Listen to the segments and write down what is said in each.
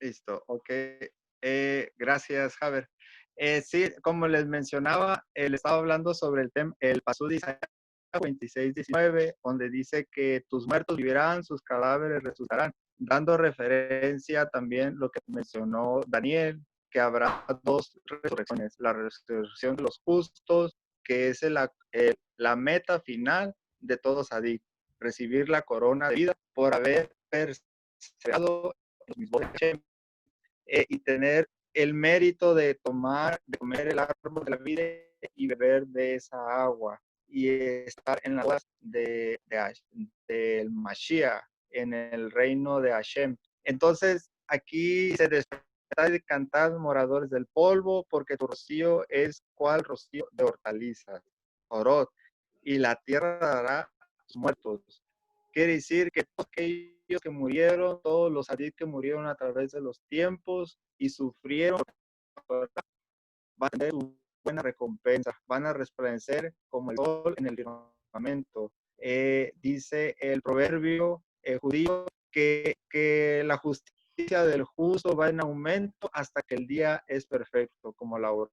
Listo, ok. Gracias, Javer. Sí, como les mencionaba, le estaba hablando sobre el tema, el pasú de Isaías 26:19, donde dice que tus muertos vivirán, sus cadáveres resucitarán, dando referencia también lo que mencionó Daniel, que habrá dos resurrecciones, la resurrección de los justos, que es la meta final de todos Sadik, recibir la corona de vida por haber perseverado en los mismos de y tener el mérito de comer el árbol de la vida y beber de esa agua y estar en las aguas del Mashiach, en el reino de Hashem. Entonces, aquí se despierta de cantar moradores del polvo, porque tu rocío es cual rocío de hortalizas, orot, y la tierra dará a tus muertos. Quiere decir que todos aquellos que murieron, todos los hadith que murieron a través de los tiempos y sufrieron, van a tener su buena recompensa, van a resplandecer como el sol en el firmamento. Dice el proverbio judío que la justicia del justo va en aumento hasta que el día es perfecto, como la aurora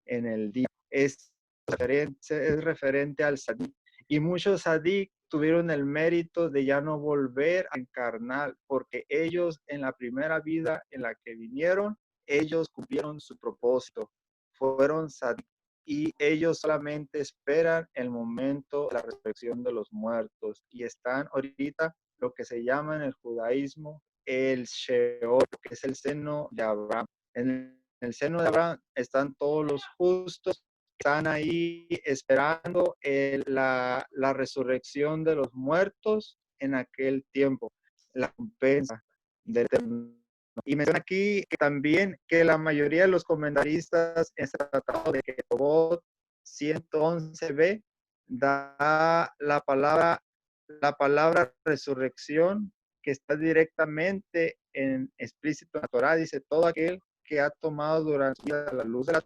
en el día. Es referente al Sadik. Y muchos Sadik tuvieron el mérito de ya no volver a encarnar, porque ellos en la primera vida en la que vinieron, ellos cumplieron su propósito, fueron Sadik. Y ellos solamente esperan el momento de la resurrección de los muertos y están ahorita lo que se llama en el judaísmo el Sheol, que es el seno de Abraham. En el seno de Abraham están todos los justos, están ahí esperando la resurrección de los muertos en aquel tiempo, la recompensa del eterno. Y menciona aquí que también que la mayoría de los comentaristas en este tratado de Ketobot 111b da la palabra resurrección que está directamente en explícito en la Torah. Dice, todo aquel que ha tomado durante la luz de la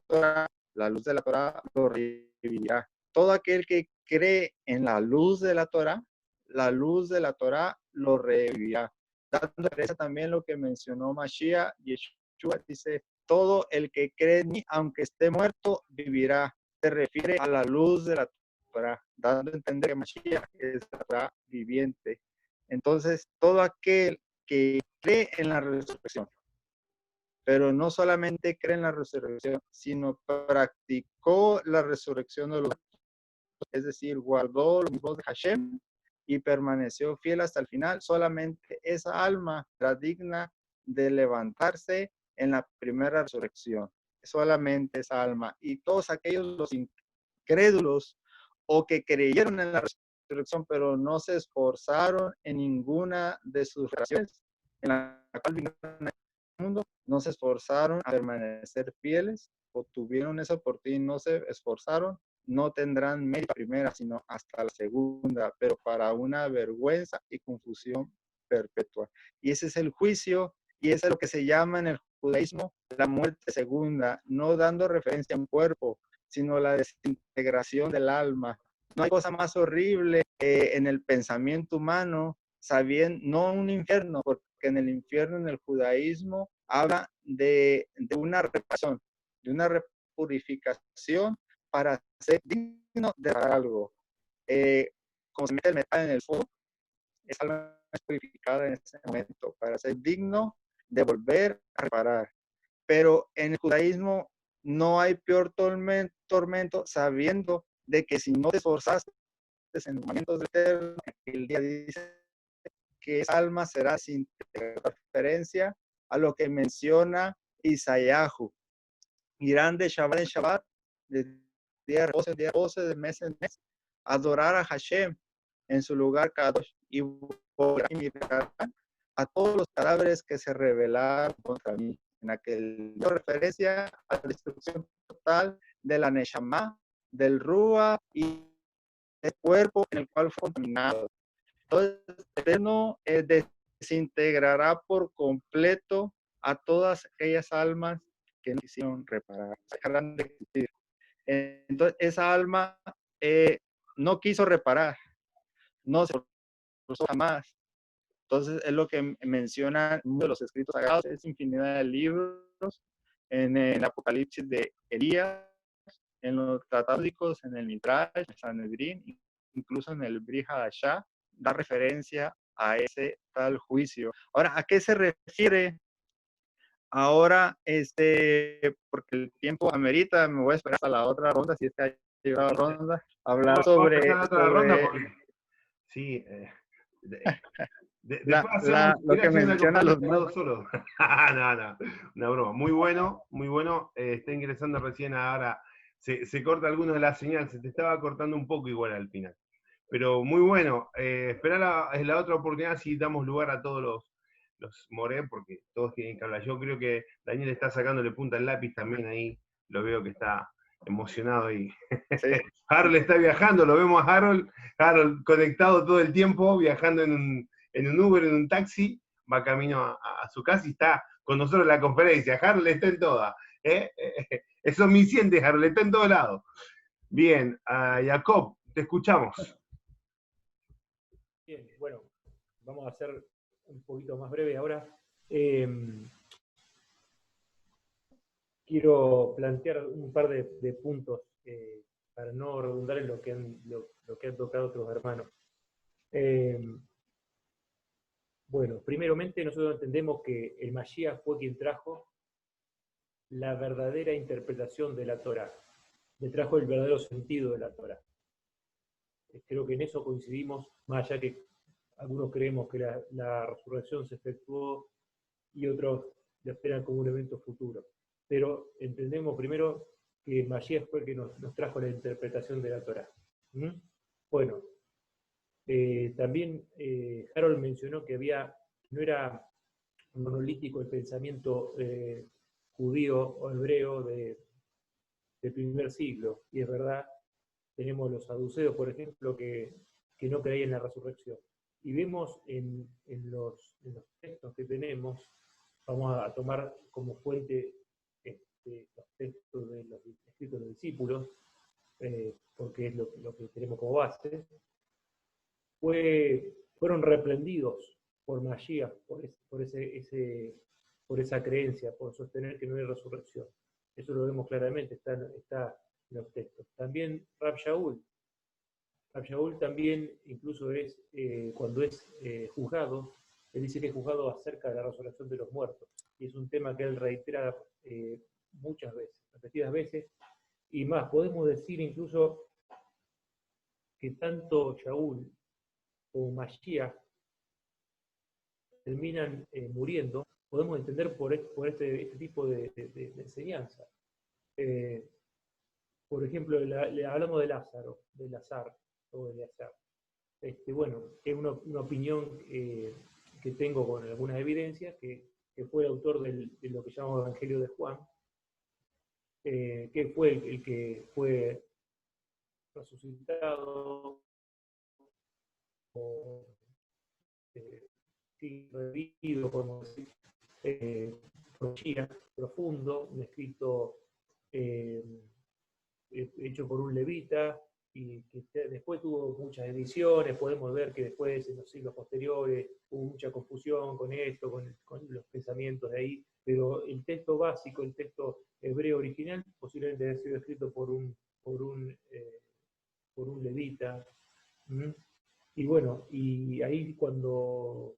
Torah lo revivirá. Todo aquel que cree en la luz de la luz de la Torah lo revivirá. Dando referencia también lo que mencionó Mashiach, Yeshua dice, todo el que cree en mí, aunque esté muerto, vivirá. Se refiere a la luz de la Torah, dando a entender que Mashiach es la Torah viviente. Entonces, todo aquel que cree en la resurrección, pero no solamente cree en la resurrección, sino practicó la resurrección de los muertos, es decir, guardó los mismos de Hashem y permaneció fiel hasta el final, solamente esa alma era digna de levantarse en la primera resurrección, solamente esa alma. Y todos aquellos los incrédulos o que creyeron en la resurrección, pero no se esforzaron en ninguna de sus relaciones en la cual vinieron al mundo, no se esforzaron a permanecer fieles, o tuvieron esa oportunidad y no se esforzaron, no tendrán mérito primera, sino hasta la segunda, pero para una vergüenza y confusión perpetua. Y ese es el juicio, y eso es lo que se llama en el judaísmo la muerte segunda, no dando referencia a un cuerpo, sino la desintegración del alma. No hay cosa más horrible en el pensamiento humano, sabiendo, no un infierno, porque en el infierno, en el judaísmo, habla de una reparación, de una purificación para ser digno de algo. Como se mete el metal en el fuego, esa alma es purificada en ese momento para ser digno de volver a reparar. Pero en el judaísmo no hay peor tormento sabiendo de que si no te esforzaste en los momentos del eterno, el día dice que esa alma será sin referencia a lo que menciona Isayahu. Irán de Shabbat en Shabbat, de día de reposo, de mes en mes, adorar a Hashem en su lugar Kadosh y mirar a todos los cadáveres que se rebelaron contra mí. En aquel dio referencia a la destrucción total de la Neshama, del Rúa y del cuerpo en el cual fue contaminado. Entonces, el Eterno desintegrará por completo a todas aquellas almas que no quisieron reparar, dejarán de existir. Entonces, esa alma no quiso reparar, no se esforzó jamás, Entonces, es lo que menciona uno de los escritos sagrados, es infinidad de libros, en el Apocalipsis de Elías, en los tratados, en el Midrash, en el Sanedrín, incluso en el Brit Hadashah, da referencia a ese tal juicio. Ahora, ¿a qué se refiere? Ahora, porque el tiempo amerita, me voy a esperar hasta la otra ronda, si es que ha llegado la ronda, hablar Vamos a empezar sobre, la otra ronda porque, sí, después hacemos, lo que hacer una menciona los conferencia de más. 2 horas. No, no, una broma. Muy bueno. Está ingresando recién ahora. Se corta alguno de la señal, se te estaba cortando un poco igual al final. Pero muy bueno. Esperar la otra oportunidad si damos lugar a todos los moré, porque todos tienen que hablar. Yo creo que Daniel está sacándole punta al lápiz también ahí. Lo veo que está emocionado y Sí, Harold está viajando, lo vemos a Harold conectado todo el tiempo, viajando en un Uber, en un taxi, va camino a su casa y está con nosotros en la conferencia. Harold está en todas. Es omnisciente, Harold, está en todos lados. Bien, Jacob, te escuchamos. Bien, bueno, vamos a hacer un poquito más breve ahora. Quiero plantear un par de puntos para no redundar en lo que han tocado otros hermanos. Bueno, primeramente nosotros entendemos que el Mashiach fue quien trajo la verdadera interpretación de la Torá, le trajo el verdadero sentido de la Torá. Creo que en eso coincidimos, más allá que algunos creemos que la resurrección se efectuó y otros la esperan como un evento futuro. Pero entendemos primero que Mashiach fue el que nos trajo la interpretación de la Torá. ¿Mm? Bueno, también Harold mencionó que no era monolítico el pensamiento judío o hebreo del primer siglo, y es verdad. Tenemos los saduceos, por ejemplo, que no creían en la resurrección. Y vemos en los textos que tenemos, vamos a tomar como fuente los textos de los escritos de los discípulos, porque es lo que tenemos como base, fueron reprendidos por Mashiach, por esa creencia, por sostener que no hay resurrección. Eso lo vemos claramente, está en los textos. También Rab Shaul también, incluso cuando es juzgado, él dice que es juzgado acerca de la resurrección de los muertos. Y es un tema que él reitera muchas veces, repetidas veces. Y más, podemos decir incluso que tanto Shaul como Mashiach terminan muriendo, podemos entender por este tipo de enseñanza. Por ejemplo, le hablamos de Lázaro, de Lazar, o de Lazar. Bueno, es una opinión que tengo con algunas evidencias, que fue el autor de lo que llamamos Evangelio de Juan, que fue el que fue resucitado, o sí, revivido, podemos decir, profundo, un escrito hecho por un levita, y que después tuvo muchas ediciones. Podemos ver que después, en los siglos posteriores, hubo mucha confusión con esto, con los pensamientos de ahí, pero el texto básico, el texto hebreo original, posiblemente haya sido escrito por un levita. ¿Mm? Y bueno, y ahí cuando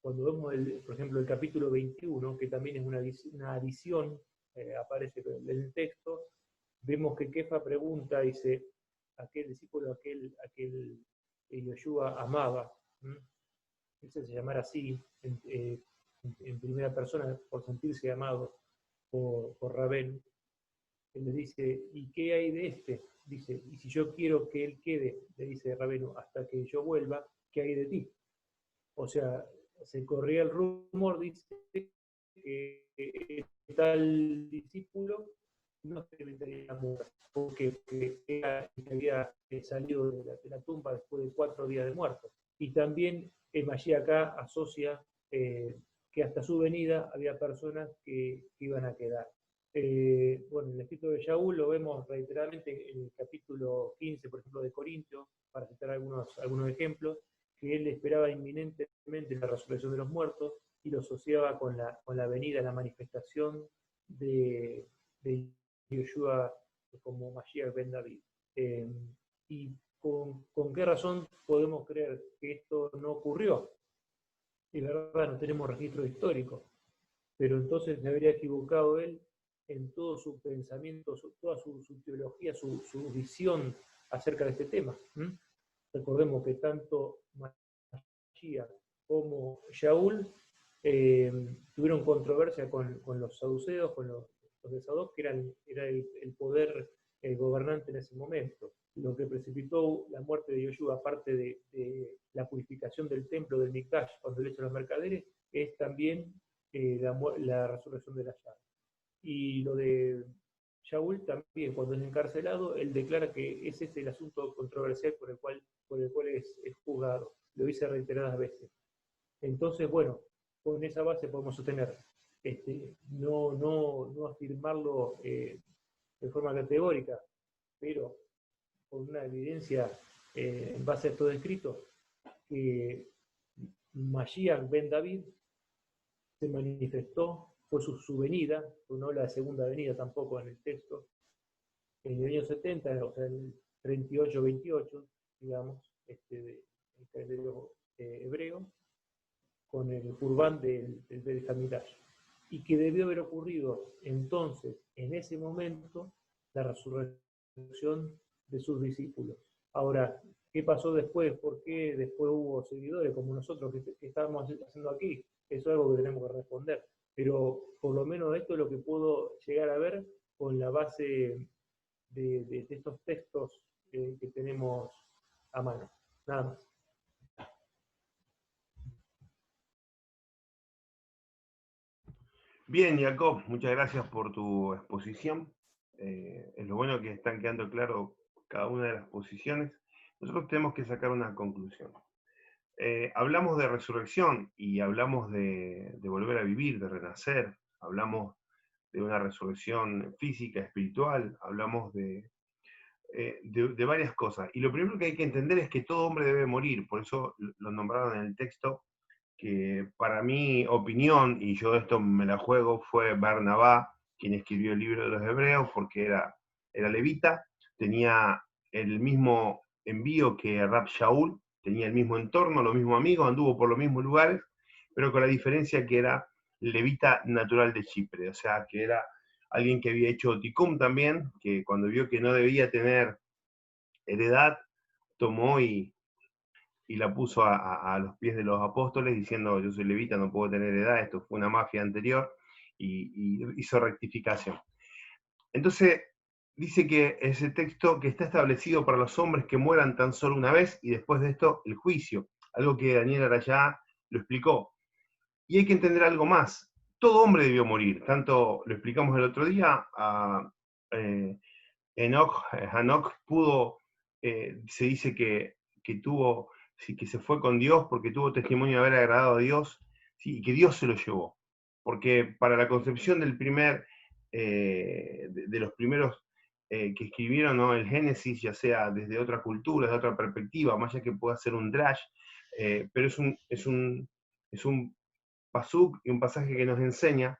vemos, por ejemplo, el capítulo 21, que también es una adición, aparece en el texto, vemos que Kefa pregunta, dice, aquel discípulo, aquel que Yoshua amaba, él se llamara así, en primera persona, por sentirse amado por Rabén. Él le dice, ¿y qué hay de este? Dice, y si yo quiero que él quede, le dice Rabeno, hasta que yo vuelva, ¿qué hay de ti? O sea, se corría el rumor, dice, que tal discípulo no se metería a muerte, porque había salido de la tumba después de 4 días de muerto. Y también el Mashiach acá asocia que hasta su venida había personas que iban a quedar. Bueno, en el escrito de Shaul lo vemos reiteradamente en el capítulo 15, por ejemplo, de Corintios, para citar algunos ejemplos, que él esperaba inminentemente la resurrección de los muertos y lo asociaba con la venida, la manifestación de Yeshua como Mashiach ben David. ¿Y con qué razón podemos creer que esto no ocurrió? Y la verdad no tenemos registro histórico, pero entonces se habría equivocado él en todo su pensamiento, toda su teología, su visión acerca de este tema. Recordemos que tanto Mashiach como Shaul tuvieron controversia con los saduceos, con los de Sadoc, que era el poder gobernante en ese momento. Lo que precipitó la muerte de Yoshua, aparte de la purificación del templo, del Mikdash, cuando le echan los mercaderes, es también la resurrección de la llave. Y lo de Shaul también, cuando es encarcelado, él declara que ese es el asunto controversial por el cual es juzgado. Lo dice reiteradas veces. Entonces, bueno, con esa base podemos sostener, no afirmarlo de forma categórica, pero con una evidencia en base a todo escrito, que Mashiach ben David se manifestó, fue su venida, no la segunda venida tampoco en el texto, en el año 70, o sea, el 38-28, digamos, del calendario hebreo, con el Qurban del Beit Hamidrash, y que debió haber ocurrido entonces, en ese momento, la resurrección de sus discípulos. Ahora, ¿qué pasó después? ¿Por qué después hubo seguidores como nosotros que estábamos haciendo aquí? Eso es algo que tenemos que responder. Pero por lo menos esto es lo que puedo llegar a ver con la base de estos textos que tenemos a mano. Nada más. Bien, Jacob, muchas gracias por tu exposición. Es lo bueno que están quedando claro cada una de las posiciones. Nosotros tenemos que sacar una conclusión. Hablamos de resurrección y hablamos de volver a vivir, de renacer. Hablamos de una resurrección física, espiritual. Hablamos de varias cosas. Y lo primero que hay que entender es que todo hombre debe morir. Por eso lo nombraron en el texto, que para mi opinión, y yo esto me la juego, fue Barnabá quien escribió el libro de los Hebreos, porque era levita, tenía el mismo envío que Rab Shaul, tenía el mismo entorno, los mismos amigos, anduvo por los mismos lugares, pero con la diferencia que era levita natural de Chipre, o sea, que era alguien que había hecho Tikum también, que cuando vio que no debía tener heredad, tomó y la puso a los pies de los apóstoles diciendo: yo soy levita, no puedo tener edad, esto fue una mafia anterior, y hizo rectificación. Entonces, dice que ese texto que está establecido para los hombres que mueran tan solo una vez, y después de esto el juicio, algo que Daniel Arayá lo explicó. Y hay que entender algo más: todo hombre debió morir, tanto lo explicamos el otro día, Hanoc pudo, se dice que tuvo, sí, que se fue con Dios porque tuvo testimonio de haber agradado a Dios, sí, y que Dios se lo llevó. Porque para la concepción del de los primeros que escribieron, ¿no?, el Génesis, ya sea desde otra cultura, desde otra perspectiva, más allá que pueda ser un drash, pero es un pasuk y un pasaje que nos enseña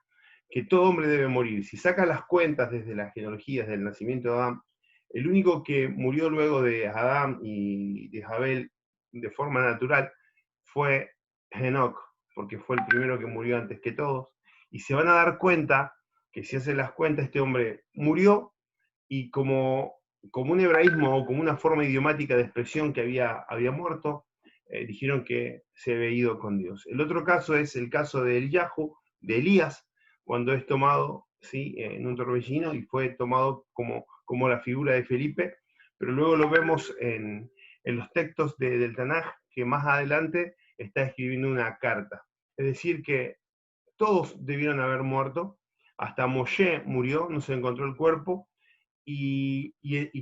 que todo hombre debe morir. Si sacas las cuentas desde las genealogías del nacimiento de Adán, el único que murió luego de Adán y de Jabel de forma natural fue Enoc, porque fue el primero que murió antes que todos. Y se van a dar cuenta que si hacen las cuentas, este hombre murió, y como un hebraísmo o como una forma idiomática de expresión que había muerto, dijeron que se había ido con Dios. El otro caso es el caso de Eliyahu, de Elías, cuando es tomado, ¿sí?, en un torbellino, y fue tomado como la figura de Felipe, pero luego lo vemos en los textos del Tanaj, que más adelante está escribiendo una carta. Es decir, que todos debieron haber muerto, hasta Moshe murió, no se encontró el cuerpo, y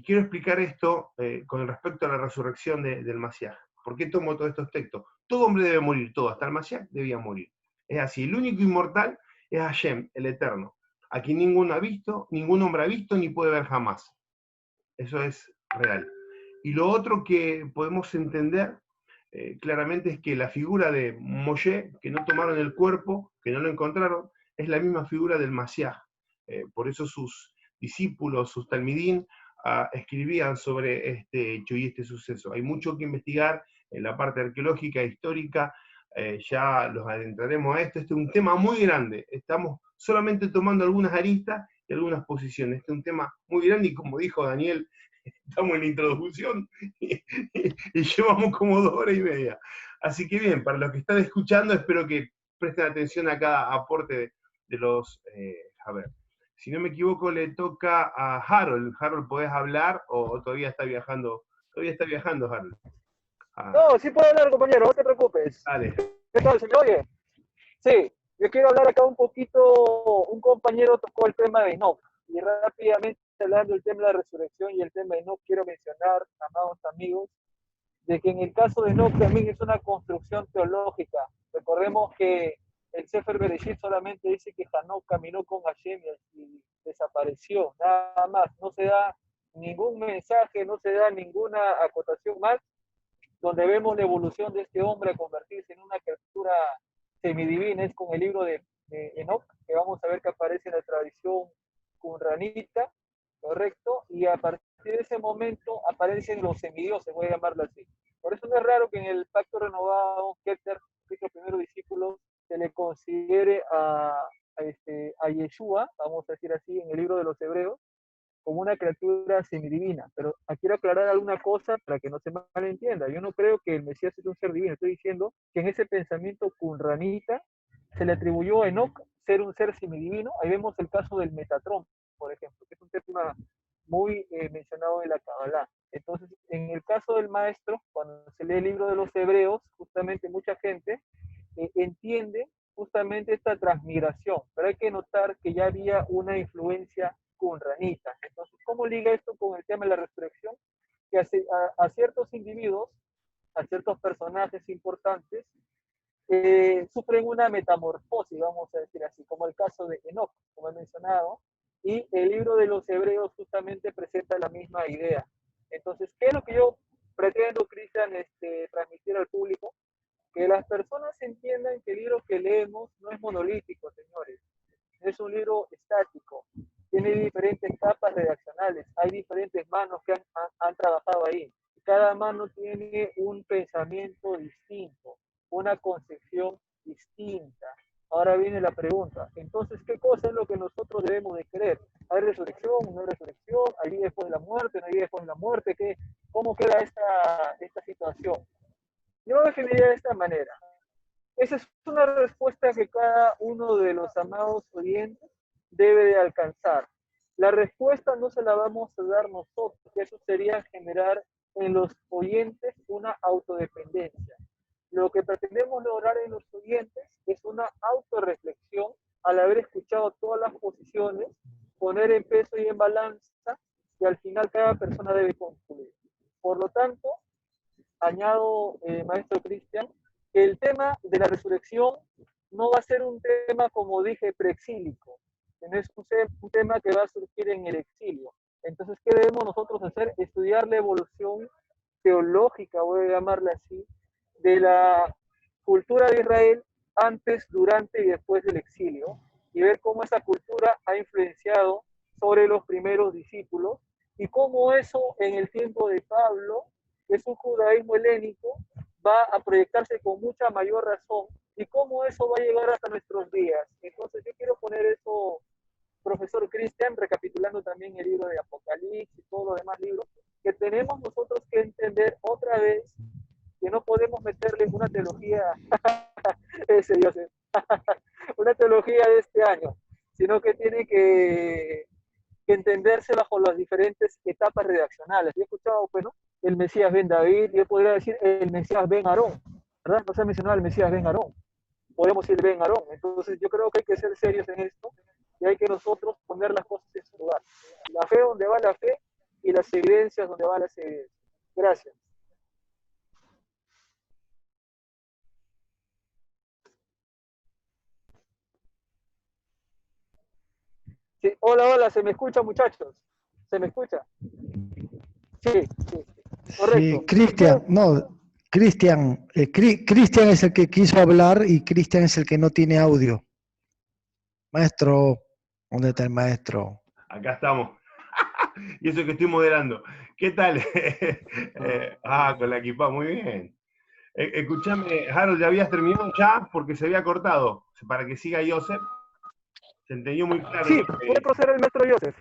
quiero explicar esto con respecto a la resurrección del Mashiach. ¿Por qué tomo todos estos textos? Todo hombre debe morir, todo, hasta el Mashiach debía morir. Es así, el único inmortal es Hashem, el Eterno, a quien ninguno ha visto, ningún hombre ha visto, ni puede ver jamás. Eso es real. Y lo otro que podemos entender claramente es que la figura de Moshe, que no tomaron el cuerpo, que no lo encontraron, es la misma figura del Mashiach. Por eso sus discípulos, sus talmidín, escribían sobre este hecho y este suceso. Hay mucho que investigar en la parte arqueológica, histórica, ya los adentraremos a esto. Este es un tema muy grande, estamos solamente tomando algunas aristas y algunas posiciones. Este es un tema muy grande y como dijo Daniel, estamos en la introducción y llevamos como 2 horas y media. Así que bien, para los que están escuchando, espero que presten atención a cada aporte de los... a ver, si no me equivoco, le toca a Harold. Harold, ¿podés hablar o todavía está viajando? Todavía está viajando, Harold. No, sí puedo hablar, compañero, no te preocupes. Dale. ¿Qué tal, se me oye? Sí, yo quiero hablar acá un poquito. Un compañero tocó el tema de Enoch, y rápidamente hablando del tema de la resurrección y el tema de Enoch, quiero mencionar, amados amigos, de que en el caso de Enoch también es una construcción teológica. Recordemos que el Sefer Bereshit solamente dice que Enoch caminó con Hashem y desapareció, nada más. No se da ningún mensaje, no se da ninguna acotación más, donde vemos la evolución de este hombre a convertirse en una criatura semidivina. Es con el libro de Enoch, que vamos a ver que aparece en la tradición qumranita, ¿correcto? Y a partir de ese momento aparecen los semidioses, voy a llamarlo así. Por eso no es raro que en el pacto renovado, Keter, Cristo primero discípulo, se le considere a Yeshua, vamos a decir así, en el libro de los Hebreos, como una criatura semidivina. Pero quiero aclarar alguna cosa para que no se malentienda. Yo no creo que el Mesías es un ser divino. Estoy diciendo que en ese pensamiento qumranita se le atribuyó a Enoch ser un ser semidivino. Ahí vemos el caso del Metatrón, por ejemplo, que es un tema muy mencionado en la Kabbalah. Entonces, en el caso del maestro, cuando se lee el libro de los Hebreos, justamente mucha gente entiende justamente esta transmigración, pero hay que notar que ya había una influencia qumranita. Entonces, ¿cómo liga esto con el tema de la resurrección? Que a ciertos individuos, a ciertos personajes importantes, sufren una metamorfosis, vamos a decir así, como el caso de Enoch, como he mencionado, y el libro de los Hebreos justamente presenta la misma idea. Entonces, ¿qué es lo que yo pretendo, Cristian, transmitir al público? Que las personas entiendan que el libro que leemos no es monolítico, señores. Es un libro estático. Tiene diferentes capas redaccionales. Hay diferentes manos que han trabajado ahí. Cada mano tiene un pensamiento distinto, una concepción distinta. Ahora viene la pregunta. Entonces, ¿qué cosa es lo que nosotros debemos de creer? ¿Hay resurrección? ¿No hay resurrección? ¿Hay vida después de la muerte? ¿No hay vida después de la muerte? ¿Cómo queda esta situación? Yo lo definiría de esta manera. Esa es una respuesta que cada uno de los amados oyentes debe de alcanzar. La respuesta no se la vamos a dar nosotros, eso sería generar en los oyentes una autodependencia. Lo que pretendemos lograr en los oyentes es una autorreflexión al haber escuchado todas las posiciones, poner en peso y en balanza, y al final cada persona debe concluir. Por lo tanto, añado, maestro Cristian, que el tema de la resurrección no va a ser un tema, como dije, preexílico, no es un tema que va a surgir en el exilio. Entonces, ¿qué debemos nosotros hacer? Estudiar la evolución teológica, voy a llamarla así, de la cultura de Israel antes, durante y después del exilio, y ver cómo esa cultura ha influenciado sobre los primeros discípulos, y cómo eso en el tiempo de Pablo, que es un judaísmo helénico, va a proyectarse con mucha mayor razón, y cómo eso va a llegar hasta nuestros días. Entonces yo quiero poner eso, profesor Cristian, recapitulando también el libro de Apocalipsis y todos los demás libros, que tenemos nosotros que entender otra vez que no podemos meterle una teología, ese Dios es, una teología de este año, sino que tiene que entenderse bajo las diferentes etapas redaccionales. Yo he escuchado, pues, ¿no? El Mesías ben David, yo podría decir el Mesías ben Aarón, ¿verdad? No se ha mencionado el Mesías ben Aarón, podemos decir ben Aarón. Entonces yo creo que hay que ser serios en esto y hay que nosotros poner las cosas en su lugar. La fe donde va la fe y las evidencias donde va las evidencias. Gracias. Sí, hola, hola, ¿se me escucha, muchachos? ¿Se me escucha? Sí, sí, correcto. Sí, Cristian, no, Cristian, Cristian es el que quiso hablar y Cristian es el que no tiene audio. Maestro, ¿dónde está el maestro? Acá estamos. Y eso que estoy moderando. ¿Qué tal? Con la equipa, muy bien. Escúchame, Harold, ¿ya habías terminado ya? Porque se había cortado. Para que siga Joseph. Se entendió muy claro Sí, lo que me puede dice. proceder el maestro Joseph.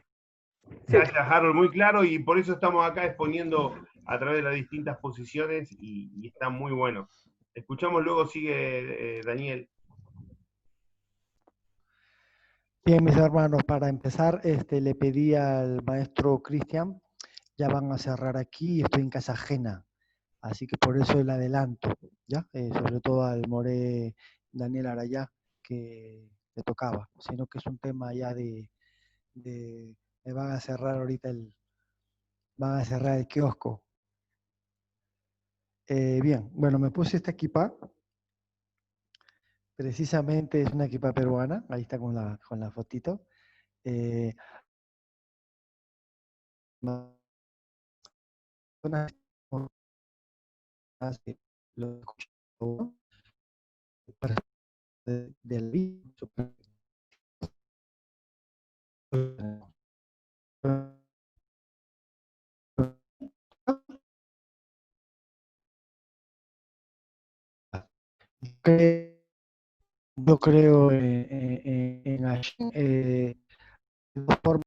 Sí. Gracias, Harold, muy claro, y por eso estamos acá exponiendo a través de las distintas posiciones y está muy bueno. Escuchamos, luego sigue Daniel. Bien, mis hermanos, para empezar, le pedí al maestro Cristian, ya van a cerrar aquí, estoy en casa ajena, así que por eso el adelanto, ¿ya? Sobre todo al More Daniel Arayá, que le tocaba, sino que es un tema ya me van a cerrar ahorita van a cerrar el kiosco. Bien, bueno, me puse esta equipa, precisamente es una equipa peruana, ahí está con la fotito. Lo escucho del vivo. Yo creo en Hashem, de dos formas.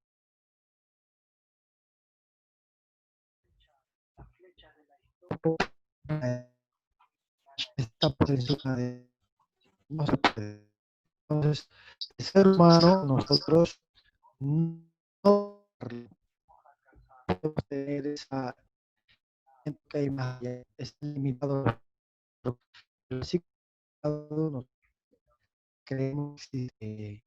Está por encima de no se puede. Entonces, el ser humano, nosotros no podemos tener esa que hay más allá, es limitado. Pero sí, cada uno creemos que